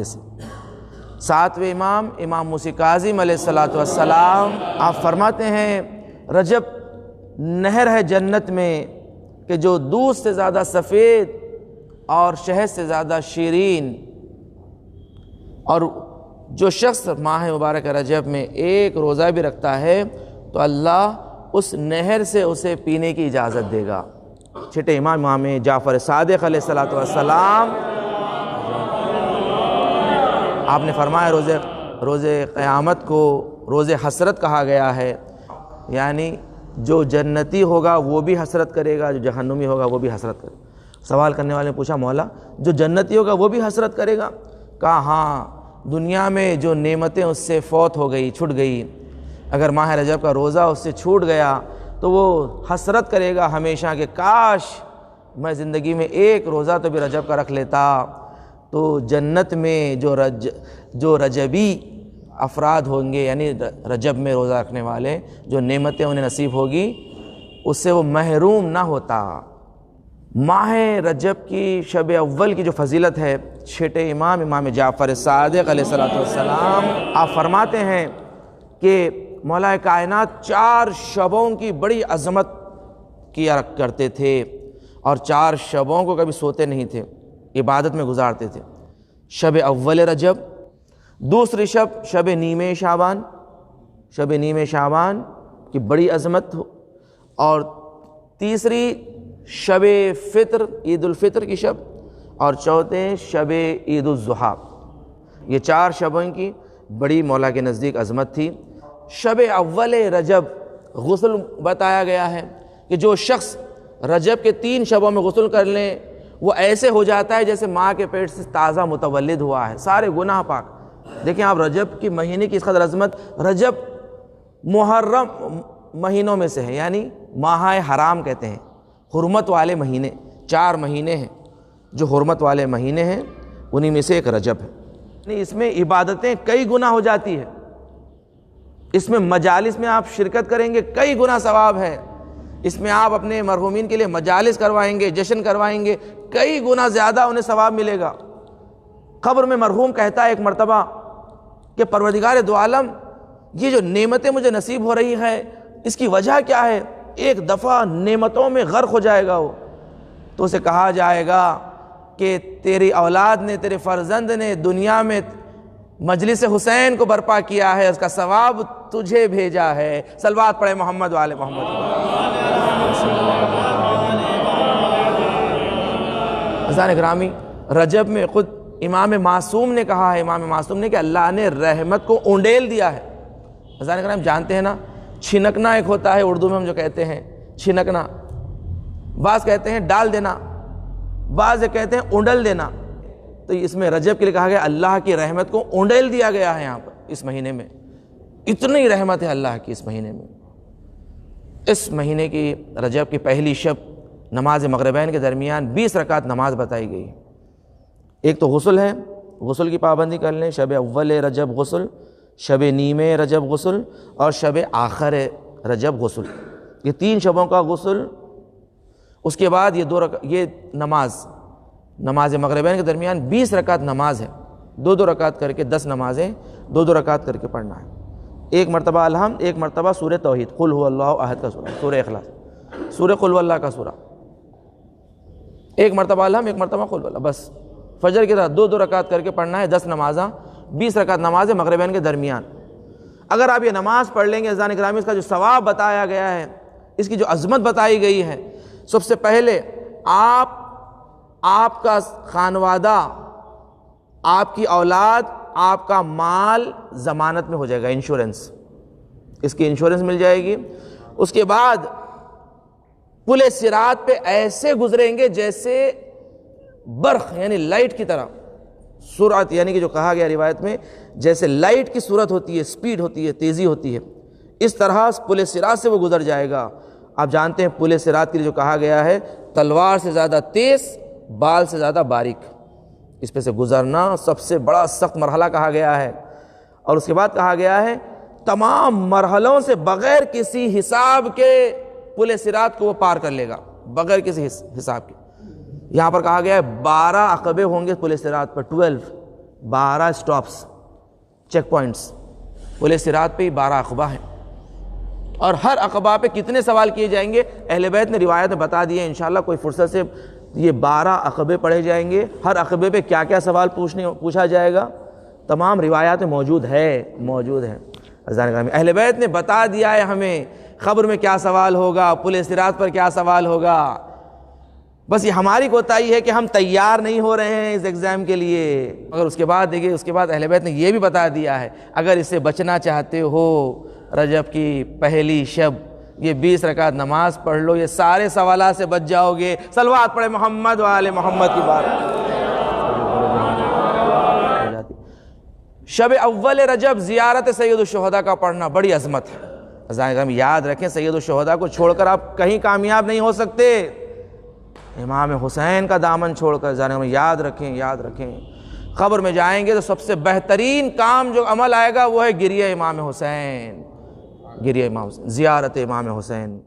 معافے سے۔ ساتویں امام امام موسی کاظم علیہ الصلوۃ والسلام آپ فرماتے ہیں رجب نہر ہے جنت میں کہ جو دودھ سے زیادہ سفید اور شہد سے زیادہ شیرین، اور جو شخص ماہ مبارک رجب میں ایک روزہ بھی رکھتا ہے تو اللہ اس نہر سے اسے پینے کی اجازت دے گا۔ چھٹے امام جعفر صادق علیہ الصلوۃ والسلام آپ نے فرمایا روز قیامت کو روز حسرت کہا گیا ہے، یعنی جو جنتی ہوگا وہ بھی حسرت کرے گا، جو جہنمی ہوگا وہ بھی حسرت کرے گا۔ سوال کرنے والے نے پوچھا مولا جو جنتی ہوگا وہ بھی حسرت کرے گا؟ کہا ہاں، دنیا میں جو نعمتیں اس سے فوت ہو گئی، چھٹ گئی، اگر ماہ رجب کا روزہ اس سے چھوٹ گیا تو وہ حسرت کرے گا ہمیشہ کہ کاش میں زندگی میں ایک روزہ تو بھی رجب کا رکھ لیتا۔ تو جنت میں جو رجبی افراد ہوں گے، یعنی رجب میں روزہ رکھنے والے، جو نعمتیں انہیں نصیب ہوگی اس سے وہ محروم نہ ہوتا۔ ماہ رجب کی شب اول کی جو فضیلت ہے، چھٹے امام جعفر صادق علیہ السلام آپ فرماتے ہیں کہ مولا کائنات 4 شبوں کی بڑی عظمت کیا کرتے تھے، اور 4 شبوں کو کبھی سوتے نہیں تھے، عبادت میں گزارتے تھے۔ شب اول رجب، دوسری شب نیمِ شعبان، شب نیمِ شعبان کی بڑی عظمت ہو، اور تیسری شب فطر، عید الفطر کی شب، اور چوتھے شب عید الاضحیٰ۔ یہ 4 شبوں کی بڑی مولا کے نزدیک عظمت تھی۔ شب اول رجب غسل بتایا گیا ہے کہ جو شخص رجب کے 3 شبوں میں غسل کر لیں وہ ایسے ہو جاتا ہے جیسے ماں کے پیٹ سے تازہ متولد ہوا ہے، سارے گناہ پاک۔ دیکھیں آپ رجب کی مہینے کی اس قدر عظمت، رجب محرم مہینوں میں سے ہے، یعنی ماہ حرام کہتے ہیں، حرمت والے مہینے 4 مہینے ہیں جو حرمت والے مہینے ہیں، انہی میں سے ایک رجب ہے۔ یعنی اس میں عبادتیں کئی گنا ہو جاتی ہے، اس میں مجالس میں آپ شرکت کریں گے کئی گنا ثواب ہے، اس میں آپ اپنے مرحومین کے لیے مجالس کروائیں گے، جشن کروائیں گے، کئی گنا زیادہ انہیں ثواب ملے گا۔ قبر میں مرحوم کہتا ہے ایک مرتبہ کہ پروردگار دو عالم، یہ جو نعمتیں مجھے نصیب ہو رہی ہیں اس کی وجہ کیا ہے؟ ایک دفعہ نعمتوں میں غرق ہو جائے گا وہ، تو اسے کہا جائے گا کہ تیری اولاد نے، تیرے فرزند نے دنیا میں مجلس حسین کو برپا کیا ہے، اس کا ثواب تجھے بھیجا ہے۔ صلوات پڑھے محمد والے محمد۔ عزیزان گرامی، رجب میں خود امام معصوم نے کہا ہے، امام معصوم نے، کہ اللہ نے رحمت کو اونڈیل دیا ہے۔ عزیزان گرامی جانتے ہیں نا، چھنکنا ایک ہوتا ہے اردو میں ہم جو کہتے ہیں چھنکنا، بعض کہتے ہیں ڈال دینا، بعض کہتے ہیں اونڈل دینا، تو اس میں رجب کے لیے کہا گیا اللہ کی رحمت کو اونڈیل دیا گیا ہے یہاں پر اس مہینے میں، اتنی رحمت ہے اللہ کی اس مہینے میں۔ اس مہینے کی رجب کی پہلی شب نماز مغربین کے درمیان 20 رکعت نماز بتائی گئی۔ ایک تو غسل ہے، غسل کی پابندی کر لیں، شب اول رجب غسل، شب نیمِ رجب غسل، اور شب آخر رجب غسل، یہ 3 شبوں کا غسل۔ اس کے بعد یہ نماز مغربین کے درمیان 20 رکعت نماز ہے، 2 رکعت کر کے 10 نمازیں 2 رکعت کر کے پڑھنا ہے۔ ایک مرتبہ الحمد، ایک مرتبہ سورہ توحید، قل هو اللہ احد کا سورہ، سورہ اخلاص، سورہ قل واللہ کا سورہ، ایک مرتبہ الحمد، ایک مرتبہ قل واللہ، بس فجر کی رات 2 رکعت کر کے پڑھنا ہے، 10 نمازاں، 20 رکعت نماز مغربین کے درمیان۔ اگر آپ یہ نماز پڑھ لیں گے عزیزان گرامی، اس کا جو ثواب بتایا گیا ہے، اس کی جو عظمت بتائی گئی ہے، سب سے پہلے آپ کا خانوادہ، آپ کی اولاد، آپ کا مال ضمانت میں ہو جائے گا، انشورنس، اس کی انشورنس مل جائے گی۔ اس کے بعد پل صراط پہ ایسے گزریں گے جیسے برق، یعنی لائٹ کی طرح، سرعت، یعنی کہ جو کہا گیا روایت میں جیسے لائٹ کی صورت ہوتی ہے، سپیڈ ہوتی ہے، تیزی ہوتی ہے، اس طرح پل صراط سے وہ گزر جائے گا۔ آپ جانتے ہیں پل صراط کے لیے جو کہا گیا ہے، تلوار سے زیادہ تیز، بال سے زیادہ باریک، اس پہ سے گزرنا سب سے بڑا سخت مرحلہ کہا گیا ہے۔ اور اس کے بعد کہا گیا ہے تمام مرحلوں سے بغیر کسی حساب کے پل صراط کو وہ پار کر لے گا، بغیر کسی حساب کے۔ یہاں پر کہا گیا ہے 12 عقبے ہوں گے پل صراط پر، 12 سٹاپس، چیک پوائنٹس، پل صراط پہ 12 عقبہ ہیں، اور ہر عقبہ پہ کتنے سوال کیے جائیں گے اہل بیت نے روایت میں بتا دیے. انشاءاللہ کوئی فرصت سے یہ 12 عقبے پڑھے جائیں گے، ہر عقبے پہ کیا کیا سوال پوچھا جائے گا، تمام روایات میں موجود ہے. عزیزان گرامی، اہل بیت نے بتا دیا ہے ہمیں قبر میں کیا سوال ہوگا، پل صراط پر کیا سوال ہوگا. بس یہ ہماری کوتاہی ہے کہ ہم تیار نہیں ہو رہے ہیں اس ایگزام کے لیے. مگر اس کے بعد دیکھیے، اس کے بعد اہل بیت نے یہ بھی بتا دیا ہے اگر اس سے بچنا چاہتے ہو رجب کی پہلی شب یہ 20 رکعت نماز پڑھ لو، یہ سارے سوالات سے بچ جاؤ گے. صلوات پڑھے محمد و آل محمد کی بات. شب اول رجب زیارت سید الشہداء کا پڑھنا بڑی عظمت ہے. عزیزان گرامی یاد رکھیں، سید الشہداء کو چھوڑ کر آپ کہیں کامیاب نہیں ہو سکتے. امام حسین کا دامن چھوڑ کر، عزیزان گرامی یاد رکھیں. قبر میں جائیں گے تو سب سے بہترین کام جو عمل آئے گا وہ ہے گریہ امام حسین، زیارت امام حسین.